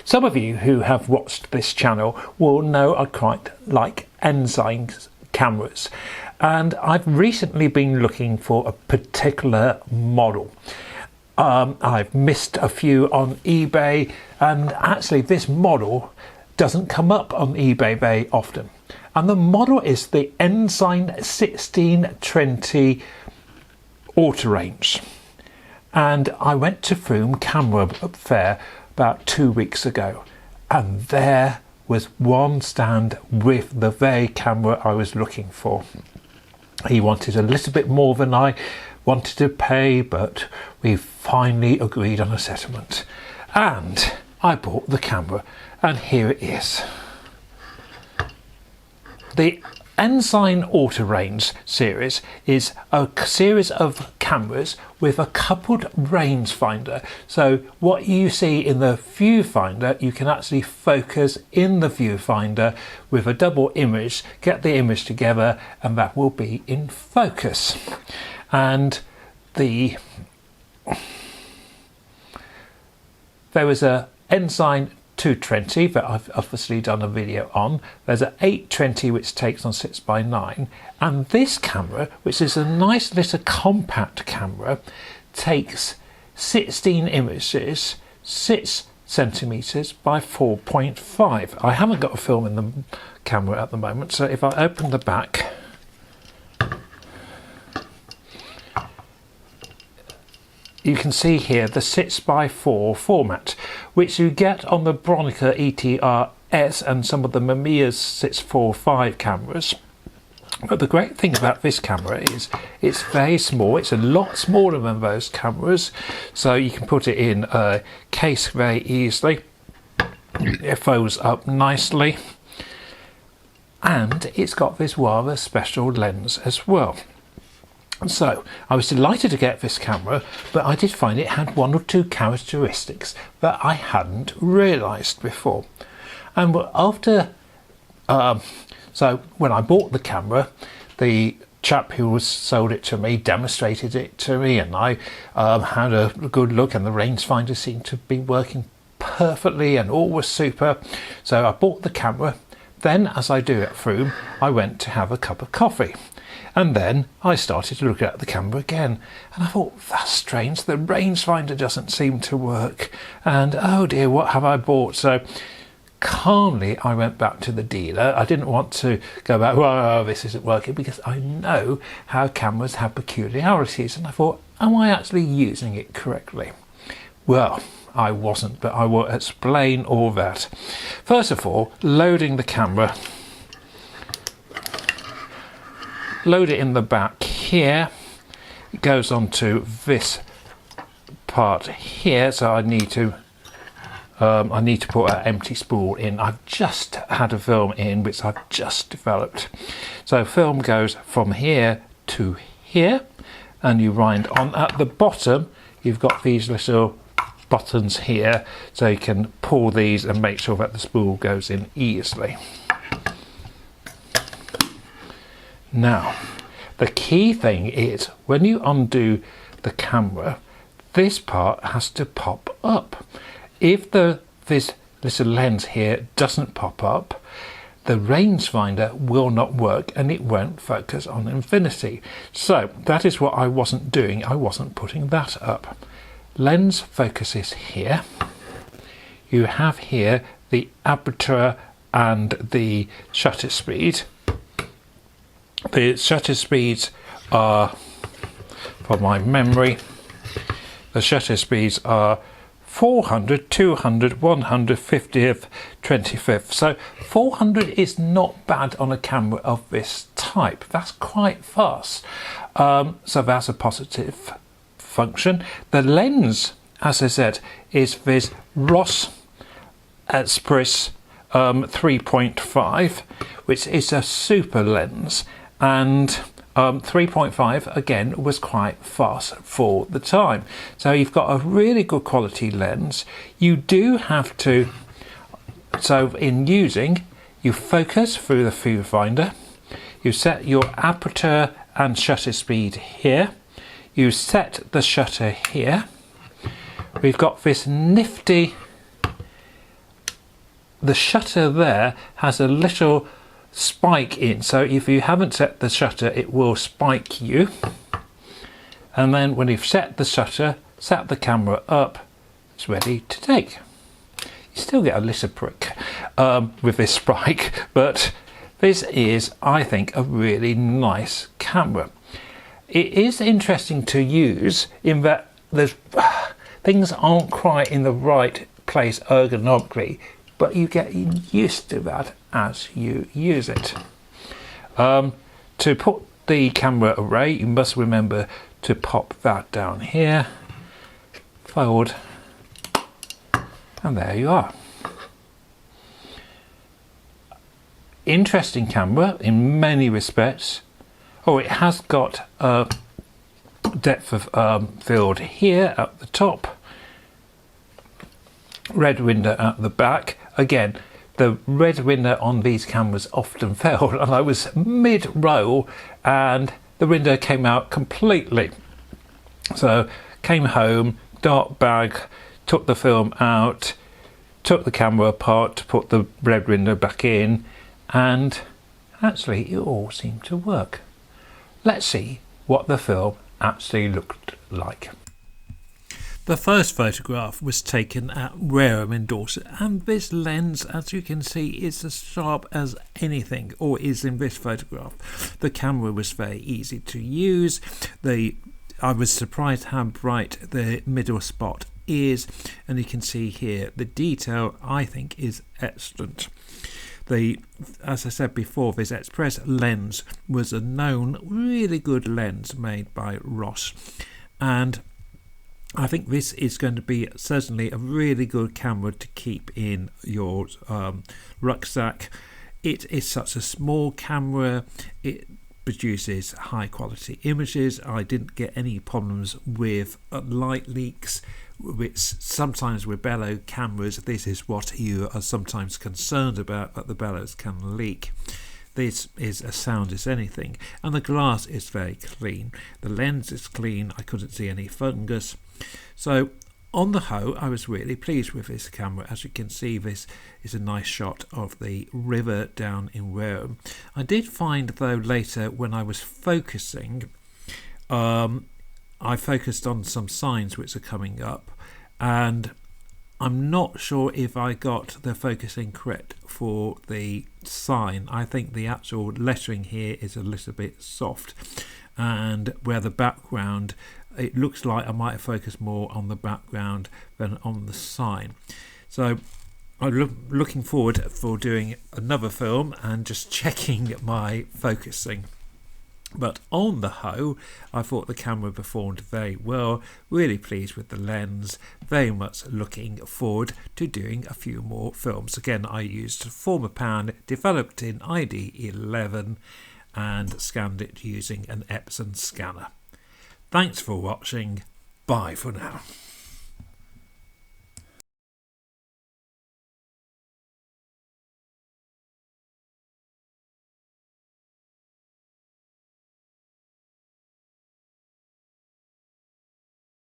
Some of you who have watched this channel will know I quite like Ensign cameras, and I've recently been looking for a particular model. I've missed a few on eBay, and actually this model doesn't come up on eBay very often. And the model is the Ensign 1620 Autorange. And I went to Frome Camera Fair about 2 weeks ago, and there was one stand with the very camera I was looking for. He wanted a little bit more than I wanted to pay, but we finally agreed on a settlement. And I bought the camera, and here it is. The Ensign Autorange series is a series of cameras with a coupled rangefinder. So what you see in the viewfinder, you can actually focus in the viewfinder with a double image, get the image together, and that will be in focus. And there was a Ensign 220 that I've obviously done a video on. There's an 820 which takes on 6x9, and this camera, which is a nice little compact camera, takes 16 images, 6 centimeters by 4.5. I haven't got a film in the camera at the moment, so if I open the back, you can see here the 6x4 format, which you get on the Bronica ETRS and some of the Mamiya 645 cameras. But the great thing about this camera is it's very small. It's a lot smaller than those cameras, so you can put it in a case very easily. It folds up nicely, and it's got this rather special lens as well. So I was delighted to get this camera, but I did find it had one or two characteristics that I hadn't realised before. And after, so when I bought the camera, the chap who sold it to me demonstrated it to me, and I had a good look, and the rangefinder seemed to be working perfectly and all was super. So I bought the camera. Then, as I do at Frome, I went to have a cup of coffee. And then I started to look at the camera again, and I thought, that's strange, the rangefinder doesn't seem to work, and oh dear, what have I bought? So calmly I went back to the dealer. I didn't want to go back, well, this isn't working, because I know how cameras have peculiarities, and I thought, am I actually using it correctly? Well, I wasn't, but I will explain all that. First of all, loading the camera. Load it in the back here. It goes onto this part here, so I need to put an empty spool in. I've just had a film in which I've just developed. So film goes from here to here, and you wind on. At the bottom you've got these little buttons here, so you can pull these and make sure that the spool goes in easily. Now, the key thing is when you undo the camera, this part has to pop up. If this little lens here doesn't pop up, the rangefinder will not work and it won't focus on infinity. So that is what I wasn't doing. I wasn't putting that up. Lens focuses here. You have here the aperture and the shutter speed. The shutter speeds are, from my memory, the shutter speeds are 400, 200, 100, 50th, 25th. So 400 is not bad on a camera of this type. That's quite fast. So that's a positive function. The lens, as I said, is this Ross Express 3.5, which is a super lens, and 3.5 again was quite fast for the time. So you've got a really good quality lens. You do have to, so in using, you focus through the viewfinder, you set your aperture and shutter speed here, you set the shutter here. We've got this nifty the shutter there has a little spike in, so if you haven't set the shutter it will spike you, and then when you've set the shutter, set the camera up, it's ready to take. You still get a little prick with this spike, but this is, I think, a really nice camera. It is interesting to use in that there's things aren't quite in the right place ergonomically, but you get used to that as you use it. To put the camera array, you must remember to pop that down here, fold, and there you are. Interesting camera in many respects. Oh, it has got a depth of field here at the top, red window at the back. Again, the red window on these cameras often failed, and I was mid-roll and the window came out completely. So came home, dark bag, took the film out, took the camera apart to put the red window back in, and actually it all seemed to work. Let's see what the film actually looked like. The first photograph was taken at Wareham in Dorset, and this lens, as you can see, is as sharp as anything, or is in this photograph. The camera was very easy to use. I was surprised how bright the middle spot is, and you can see here the detail, I think, is excellent. As I said before, this Express lens was a known really good lens made by Ross, and I think this is going to be certainly a really good camera to keep in your rucksack. It is such a small camera, it produces high quality images. I didn't get any problems with light leaks, which sometimes with bellow cameras, this is what you are sometimes concerned about, that the bellows can leak. This is as sound as anything, and the glass is very clean. The lens is clean, I couldn't see any fungus. So on the whole, I was really pleased with this camera. As you can see, this is a nice shot of the river down in Wareham. I did find, though, later when I was focusing, I focused on some signs which are coming up, and I'm not sure if I got the focusing correct for the sign. I think the actual lettering here is a little bit soft, and where the background, it looks like I might have focused more on the background than on the sign. So I'm looking forward for doing another film and just checking my focusing. But on the whole, I thought the camera performed very well, really pleased with the lens, very much looking forward to doing a few more films. Again, I used Forma Pan, developed in ID11, and scanned it using an Epson scanner. Thanks for watching. Bye for now.